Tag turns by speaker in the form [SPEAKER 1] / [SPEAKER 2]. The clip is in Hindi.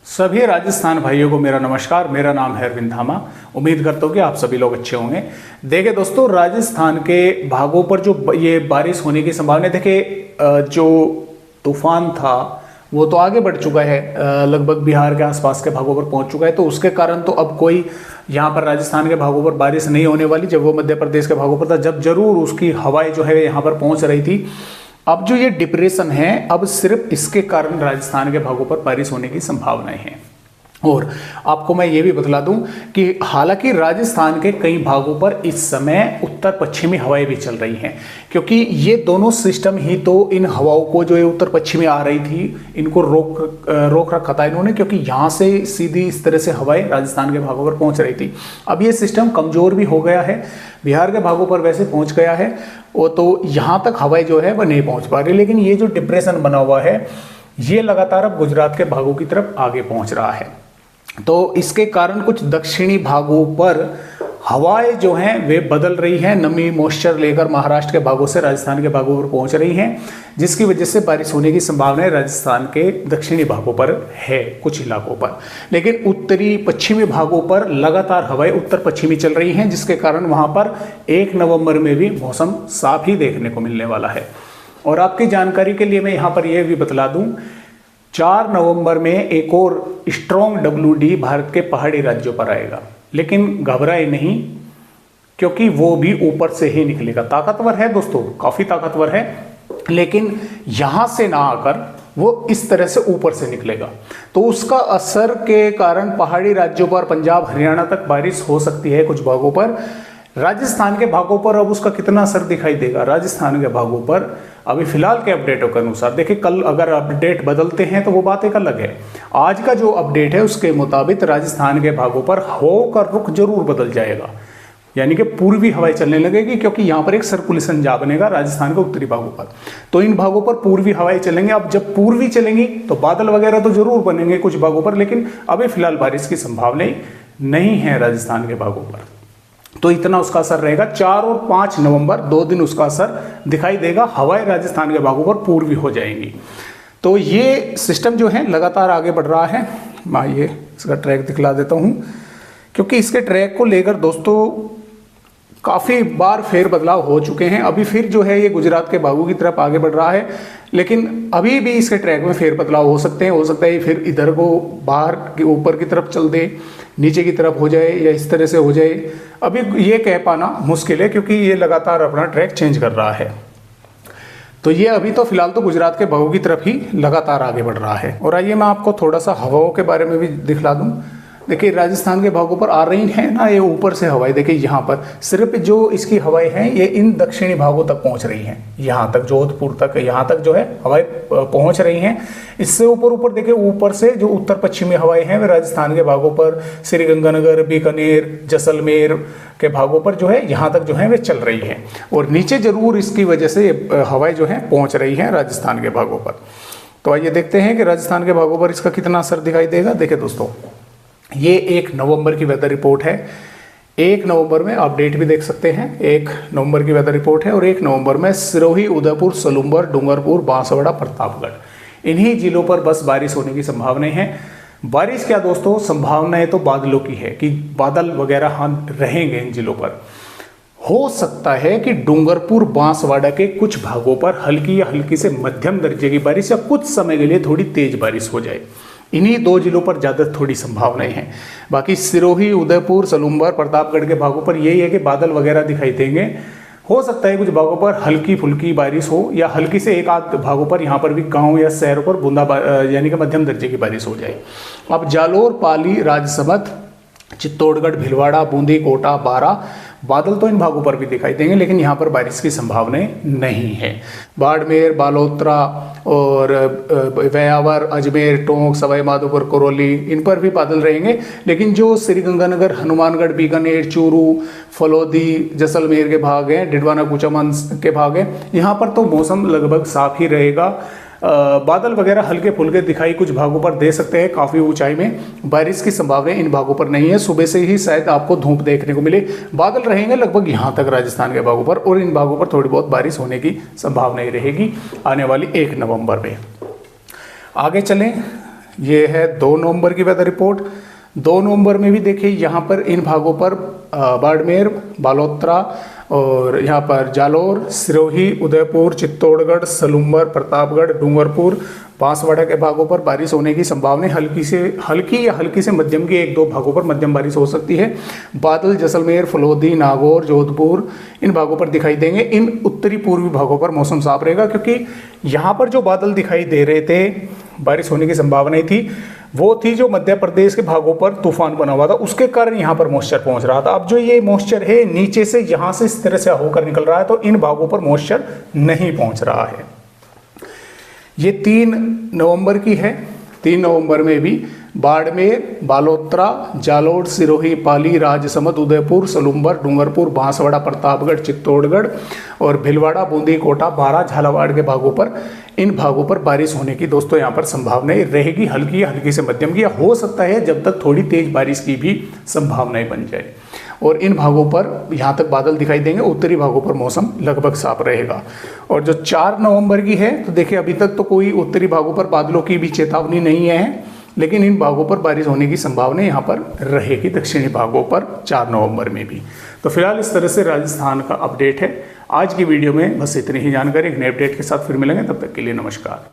[SPEAKER 1] सभी राजस्थान भाइयों को मेरा नमस्कार। मेरा नाम है अरविंद धामा। उम्मीद करता हूँ कि आप सभी लोग अच्छे होंगे। देखिए दोस्तों, राजस्थान के भागों पर जो ये बारिश होने की संभावना, देखिए जो तूफान था वो तो आगे बढ़ चुका है, लगभग बिहार के आसपास के भागों पर पहुंच चुका है। तो उसके कारण तो अब कोई यहाँ पर राजस्थान के भागों पर बारिश नहीं होने वाली। जब वो मध्य प्रदेश के भागों पर था, जब जरूर उसकी हवाएं जो है यहाँ पर पहुंच रही थी। अब जो ये डिप्रेशन है, अब सिर्फ इसके कारण राजस्थान के भागों पर बारिश होने की संभावनाएं हैं। और आपको मैं ये भी बतला दूं कि हालांकि राजस्थान के कई भागों पर इस समय उत्तर पश्चिमी हवाएं भी चल रही हैं, क्योंकि ये दोनों सिस्टम ही तो इन हवाओं को जो है उत्तर पश्चिमी आ रही थी, इनको रोक रखा था इन्होंने, क्योंकि यहाँ से सीधी इस तरह से हवाएं राजस्थान के भागों पर पहुंच रही थी। अब ये सिस्टम कमजोर भी हो गया है, बिहार के भागों पर वैसे पहुंच गया है, वो तो यहाँ तक हवाएं जो है वह नहीं पहुंच पा रही। लेकिन ये जो डिप्रेशन बना हुआ है, ये लगातार अब गुजरात के भागों की तरफ आगे पहुंच रहा है। तो इसके कारण कुछ दक्षिणी भागों पर हवाएं जो हैं वे बदल रही हैं, नमी मॉइस्चर लेकर महाराष्ट्र के भागों से राजस्थान के भागों पर पहुंच रही हैं, जिसकी वजह से बारिश होने की संभावना राजस्थान के दक्षिणी भागों पर है, कुछ इलाकों पर। लेकिन उत्तरी पश्चिमी भागों पर लगातार हवाएं उत्तर पश्चिमी चल रही हैं, जिसके कारण वहां पर 1 नवंबर में भी मौसम साफ ही देखने को मिलने वाला है। और आपकी जानकारी के लिए मैं यहाँ पर यह भी बतला दूं, 4 नवंबर में एक और स्ट्रॉन्ग WD भारत के पहाड़ी राज्यों पर आएगा। लेकिन घबराए नहीं, क्योंकि वो भी ऊपर से ही निकलेगा। ताकतवर है दोस्तों, काफी ताकतवर है, लेकिन यहां से ना आकर वो इस तरह से ऊपर से निकलेगा। तो उसका असर के कारण पहाड़ी राज्यों पर, पंजाब हरियाणा तक बारिश हो सकती है कुछ भागों पर। राजस्थान के भागों पर अब उसका कितना असर दिखाई देगा, राजस्थान के भागों पर अभी फिलहाल के अपडेटों के अनुसार, देखिए कल अगर अपडेट बदलते हैं तो वो बात एक अलग है। आज का जो अपडेट है उसके मुताबिक राजस्थान के भागों पर हवाओं का रुख जरूर बदल जाएगा, यानी कि पूर्वी हवाएं चलने लगेगी, क्योंकि यहाँ पर एक सर्कुलेशन जा बनेगा राजस्थान के उत्तरी भागों पर। तो इन भागों पर पूर्वी हवाएं चलेंगे। अब जब पूर्वी चलेंगी तो बादल वगैरह तो जरूर बनेंगे कुछ भागों पर, लेकिन अभी फिलहाल बारिश की संभावनाएं नहीं है राजस्थान के भागों पर। तो इतना उसका असर रहेगा। 4 और 5 नवंबर 2 दिन उसका असर दिखाई देगा। हवाएं राजस्थान के भागों पर पूर्वी हो जाएंगी। तो ये सिस्टम जो है लगातार आगे बढ़ रहा है। मैं ये इसका ट्रैक दिखला देता हूं, क्योंकि इसके ट्रैक को लेकर दोस्तों काफ़ी बार फेर बदलाव हो चुके हैं। अभी फिर जो है ये गुजरात के भागों की तरफ आगे बढ़ रहा है, लेकिन अभी भी इसके ट्रैक में फेर बदलाव हो सकते हैं। हो सकता है फिर इधर को बाहर के ऊपर की तरफ चल दे, नीचे की तरफ हो जाए, या इस तरह से हो जाए। अभी ये कह पाना मुश्किल है, क्योंकि ये लगातार अपना ट्रैक चेंज कर रहा है। तो ये अभी तो फिलहाल तो गुजरात के भागों की तरफ ही लगातार आगे बढ़ रहा है। और आइए मैं आपको थोड़ा सा हवाओं के बारे में भी दिखला दूं। देखिए राजस्थान के भागों पर आ रही है ना ये ऊपर से हवाएं, देखिए यहाँ पर सिर्फ जो इसकी हवाएं हैं ये इन दक्षिणी भागों तक पहुँच रही हैं, यहाँ तक जोधपुर तक, यहाँ तक जो है हवाएं पहुँच रही हैं। इससे ऊपर देखिए ऊपर से जो उत्तर पश्चिमी हवाएं हैं वे राजस्थान के भागों पर, श्रीगंगानगर, बीकानेर, जैसलमेर के भागों पर जो है यहाँ तक जो है वे चल रही हैं। और नीचे जरूर इसकी वजह से हवाएं जो है पहुँच रही हैं राजस्थान के भागों पर। तो आइए देखते हैं कि राजस्थान के भागों पर इसका कितना असर दिखाई देगा। देखिए दोस्तों, ये 1 नवंबर की वेदर रिपोर्ट है। 1 नवंबर में अपडेट भी देख सकते हैं। 1 नवंबर की वेदर रिपोर्ट है, और 1 नवंबर में सिरोही, उदयपुर, सलूम्बर, डूंगरपुर, बांसवाड़ा, प्रतापगढ़, इन्हीं जिलों पर बस बारिश होने की संभावनाएं हैं। बारिश क्या दोस्तों, संभावनाएं तो बादलों की है कि बादल वगैरह रहेंगे इन जिलों पर। हो सकता है कि डूंगरपुर, बांसवाड़ा के कुछ भागों पर हल्की या हल्की से मध्यम दर्जे की बारिश या कुछ समय के लिए थोड़ी तेज बारिश हो जाए। इन्हीं 2 जिलों पर ज़्यादा थोड़ी संभावनाएं हैं। बाकी सिरोही, उदयपुर, सलूम्बर, प्रतापगढ़ के भागों पर यही है कि बादल वगैरह दिखाई देंगे। हो सकता है कुछ भागों पर हल्की फुल्की बारिश हो, या हल्की से एक आध भागों पर यहाँ पर भी गांव या शहरों पर बूंदा यानी कि मध्यम दर्जे की बारिश हो जाए। अब जालोर, पाली, राजसमंद, चित्तौड़गढ़, भीलवाड़ा, बूंदी, कोटा, बारां, बादल तो इन भागों पर भी दिखाई देंगे, लेकिन यहाँ पर बारिश की संभावनाएं नहीं है। बाड़मेर, बालोतरा और व्यावर, अजमेर, टोंक, सवाई माधोपुर, करौली, इन पर भी बादल रहेंगे। लेकिन जो श्रीगंगानगर, हनुमानगढ़, बीकानेर, चूरू, फलोदी, जैसलमेर के भाग हैं, डिडवाना, कुचामन के भाग हैं, यहाँ पर तो मौसम लगभग साफ ही रहेगा। बादल वगैरह हल्के फुल्के दिखाई कुछ भागों पर दे सकते हैं। काफ़ी ऊंचाई में बारिश की संभावना इन भागों पर नहीं है। सुबह से ही शायद आपको धूप देखने को मिले। बादल रहेंगे लगभग यहाँ तक राजस्थान के भागों पर, और इन भागों पर थोड़ी बहुत बारिश होने की संभावना रहेगी आने वाली 1 नवंबर में। आगे चलें, ये है 2 नवंबर की वेदर रिपोर्ट। 2 नवंबर में भी देखिए यहाँ पर इन भागों पर बाड़मेर, बालोतरा और यहाँ पर जालोर, सिरोही, उदयपुर, चित्तौड़गढ़, सलूंबर, प्रतापगढ़, डूंगरपुर, बांसवाड़ा के भागों पर बारिश होने की संभावना है। हल्की या हल्की से मध्यम की 1-2 भागों पर मध्यम बारिश हो सकती है। बादल जैसलमेर, फलोदी, नागौर, जोधपुर इन भागों पर दिखाई देंगे। इन उत्तरी पूर्वी भागों पर मौसम साफ रहेगा, क्योंकि यहाँ पर जो बादल दिखाई दे रहे थे बारिश होने की संभावना थी, वो थी जो मध्य प्रदेश के भागों पर तूफान बना हुआ था, उसके कारण यहाँ पर मॉइस्चर पहुंच रहा था। अब जो ये मॉइस्चर है नीचे से यहाँ से इस तरह से होकर निकल रहा है, तो इन भागों पर मॉइस्चर नहीं पहुंच रहा है। ये 3 नवंबर की है। 3 नवंबर में भी बाड़मेर, बालोतरा, जालोर, सिरोही, पाली, राजसमंद, उदयपुर, सलूंबर, डूंगरपुर, बांसवाड़ा, प्रतापगढ़, चित्तौड़गढ़ और भीलवाड़ा, बूंदी, कोटा, बारां, झालावाड़ के भागों पर इन भागों पर बारिश होने की दोस्तों यहाँ पर संभावनाएं रहेगी। हल्की या हल्की से मध्यम की, या हो सकता है जब तक थोड़ी तेज बारिश की भी संभावनाएं बन जाए। और इन भागों पर यहाँ तक बादल दिखाई देंगे। उत्तरी भागों पर मौसम लगभग साफ रहेगा। और जो 4 नवंबर की है, तो देखिए अभी तक तो कोई उत्तरी भागों पर बादलों की भी चेतावनी नहीं है, लेकिन इन भागों पर बारिश होने की संभावना यहाँ पर रहेगी, दक्षिणी भागों पर 4 नवंबर में भी। तो फिलहाल इस तरह से राजस्थान का अपडेट है। आज की वीडियो में बस इतनी ही जानकारी। एक नए अपडेट के साथ फिर मिलेंगे, तब तक के लिए नमस्कार।